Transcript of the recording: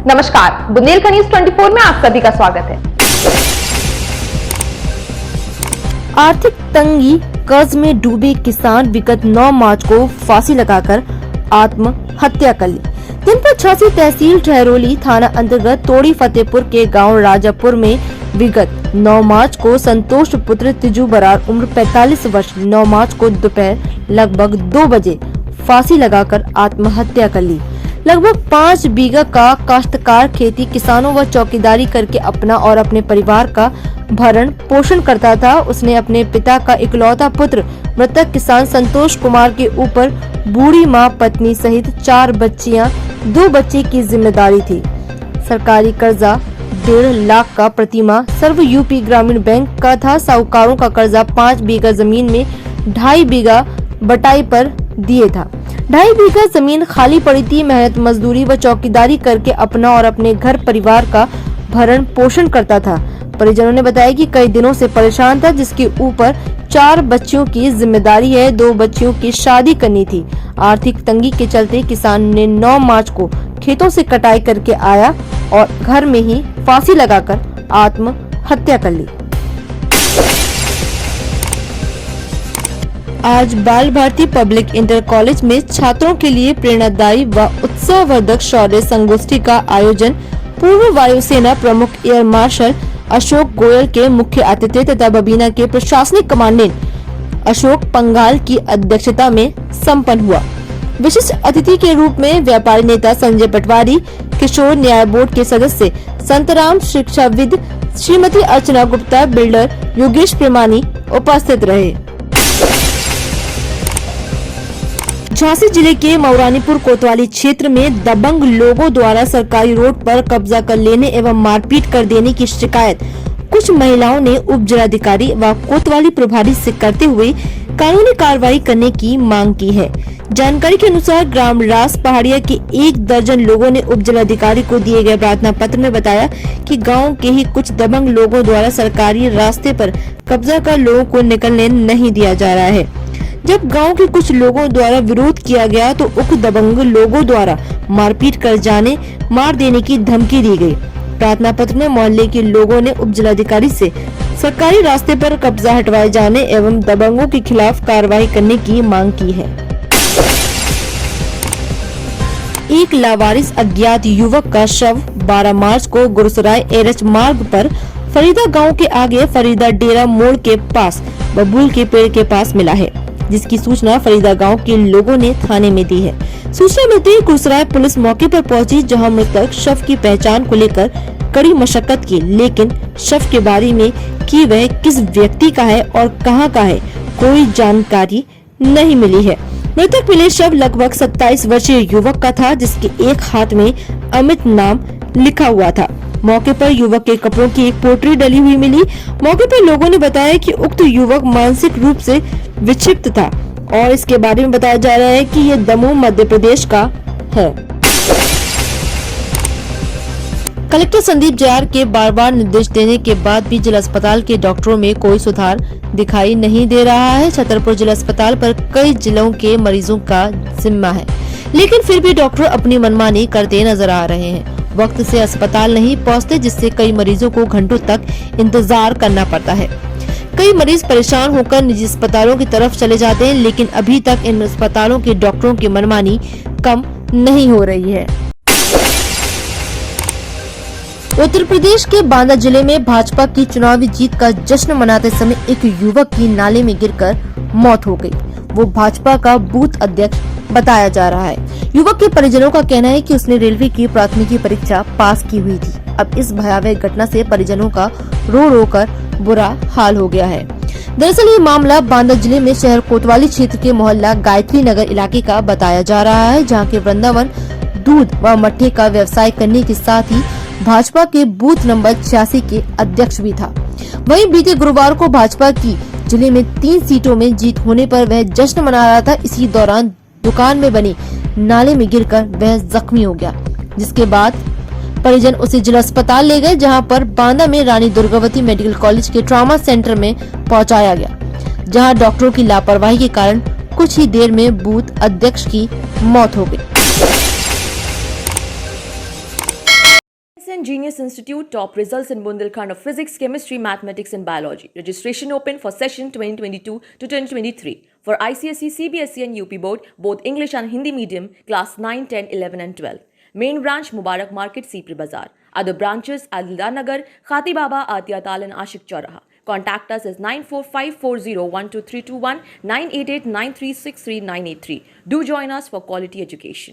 नमस्कार, बुंदेलखंड न्यूज 24 में आप सभी का स्वागत है। आर्थिक तंगी, कर्ज में डूबे किसान विगत 9 मार्च को फांसी लगाकर आत्महत्या कर ली। जनपद 86 तहसील ठहरोली थाना अंतर्गत तोड़ी फतेहपुर के गांव राजापुर में विगत 9 मार्च को संतोष पुत्र तिजू बरार उम्र 45 वर्ष 9 मार्च को दोपहर लगभग 2 बजे फांसी लगाकर आत्महत्या कर ली। लगभग 5 बीघा का काश्तकार खेती किसानों व चौकीदारी करके अपना और अपने परिवार का भरण पोषण करता था। उसने अपने पिता का इकलौता पुत्र मृतक किसान संतोष कुमार के ऊपर बूढ़ी मां, पत्नी सहित 4 बच्चियां, 2 बच्चे की जिम्मेदारी थी। सरकारी कर्जा 1.5 लाख का प्रतिमाह सर्व यूपी ग्रामीण बैंक का था। साहूकारों का कर्जा 5 बीघा जमीन में 2.5 बीघा बटाई पर दिए था। 2.5 बीघा जमीन खाली पड़ी थी। मेहनत मजदूरी व चौकीदारी करके अपना और अपने घर परिवार का भरण पोषण करता था। परिजनों ने बताया कि कई दिनों से परेशान था, जिसके ऊपर 4 बच्चियों की जिम्मेदारी है। 2 बच्चियों की शादी करनी थी। आर्थिक तंगी के चलते किसान ने 9 मार्च को खेतों से कटाई करके आया और घर में ही फांसी लगाकर आत्महत्या कर ली। आज बाल भारती पब्लिक इंटर कॉलेज में छात्रों के लिए प्रेरणादायी व उत्साहवर्धक शौर्य संगोष्ठी का आयोजन पूर्व वायुसेना प्रमुख एयर मार्शल अशोक गोयल के मुख्य अतिथि तथा बबीना के प्रशासनिक कमांडेंट अशोक पंघाल की अध्यक्षता में संपन्न हुआ। विशिष्ट अतिथि के रूप में व्यापारी नेता संजय पटवारी, किशोर न्याय बोर्ड के सदस्य संतराम, शिक्षाविद श्रीमती अर्चना गुप्ता, बिल्डर योगेश प्रेमानी उपस्थित रहे। झांसी जिले के मऊरानीपुर कोतवाली क्षेत्र में दबंग लोगों द्वारा सरकारी रोड पर कब्जा कर लेने एवं मारपीट कर देने की शिकायत कुछ महिलाओं ने उप जिलाधिकारी व कोतवाली प्रभारी से करते हुए कानूनी कार्रवाई करने की मांग की है। जानकारी के अनुसार ग्राम रास पहाड़िया के 1 दर्जन लोगों ने उप जिलाधिकारी को दिए गए प्रार्थना पत्र में बताया कि गांव के ही कुछ दबंग लोगों द्वारा सरकारी रास्ते पर कब्जा कर लोगों को निकलने नहीं दिया जा रहा है। जब गांव के कुछ लोगों द्वारा विरोध किया गया तो उक्त दबंग लोगों द्वारा मारपीट कर मार देने की धमकी दी गई। प्रार्थना पत्र में मोहल्ले के लोगों ने उप जिलाधिकारी से सरकारी रास्ते पर कब्जा हटवाए जाने एवं दबंगों के खिलाफ कार्रवाई करने की मांग की है। एक लावारिस अज्ञात युवक का शव 12 मार्च को गुरुसराय एरच मार्ग पर फरीदा गांव के आगे फरीदा डेरा मोड़ के पास बबूल के पेड़ के पास मिला है, जिसकी सूचना फरीदा गांव के लोगों ने थाने में दी है। सूचना मिलते ही गुरुसराय पुलिस मौके पर पहुंची, जहां मृतक शव की पहचान को लेकर कड़ी मशक्कत की, लेकिन शव के बारे में कि वह किस व्यक्ति का है और कहां का है कोई जानकारी नहीं मिली है। मृतक मिले शव लगभग 27 वर्षीय युवक का था, जिसके एक हाथ में अमित नाम लिखा हुआ था। मौके पर युवक के कपड़ों की एक पोटली डली हुई मिली। मौके पर लोगों ने बताया कि उक्त युवक मानसिक रूप से विक्षिप्त था और इसके बारे में बताया जा रहा है कि ये दमोह मध्य प्रदेश का है। कलेक्टर संदीप जयार के बार निर्देश देने के बाद भी जिला अस्पताल के डॉक्टरों में कोई सुधार दिखाई नहीं दे रहा है। छतरपुर जिला अस्पताल पर कई जिलों के मरीजों का जिम्मा है, लेकिन फिर भी डॉक्टर अपनी मनमानी करते नजर आ रहे हैं। वक्त से अस्पताल नहीं पहुंचते, जिससे कई मरीजों को घंटों तक इंतजार करना पड़ता है। कई मरीज परेशान होकर निजी अस्पतालों की तरफ चले जाते हैं, लेकिन अभी तक इन अस्पतालों के डॉक्टरों की मनमानी कम नहीं हो रही है। उत्तर प्रदेश के बांदा जिले में भाजपा की चुनावी जीत का जश्न मनाते समय एक युवक की नाले में गिरकर मौत हो गई। वो भाजपा का बूथ अध्यक्ष बताया जा रहा है। युवक के परिजनों का कहना है कि उसने रेलवे की प्राथमिकी परीक्षा पास की हुई थी। अब इस भयावह घटना से परिजनों का रो रो कर बुरा हाल हो गया है। दरअसल ये मामला बांदा जिले में शहर कोतवाली क्षेत्र के मोहल्ला गायत्री नगर इलाके का बताया जा रहा है, जहाँ के वृंदावन दूध व मट्ठे का व्यवसाय करने के साथ ही भाजपा के बूथ नंबर 86 के अध्यक्ष भी था। वहीं बीते गुरुवार को भाजपा की जिले में 3 सीटों में जीत होने पर वह जश्न मना रहा था। इसी दौरान दुकान में बनी नाले में गिरकर वह जख्मी हो गया, जिसके बाद परिजन उसे जिला अस्पताल ले गए, जहां पर बांदा में रानी दुर्गावती मेडिकल कॉलेज के ट्रॉमा सेंटर में पहुंचाया गया, जहां डॉक्टरों की लापरवाही के कारण कुछ ही देर में बूथ अध्यक्ष की मौत हो गई। Genius Institute, top results in Bundelkhand of Physics, Chemistry, Mathematics and Biology. Registration open for session 2022 to 2023. For ICSE, CBSE and UP Board, both English and Hindi medium, class 9, 10, 11 and 12. Main branch, Mubarak Market, Sipri Bazaar. Other branches, Adildar Nagar, Khati Baba, Atia Tal and Ashik Chauraha. Contact us as 9454012321 988 9363983. Do join us for quality education.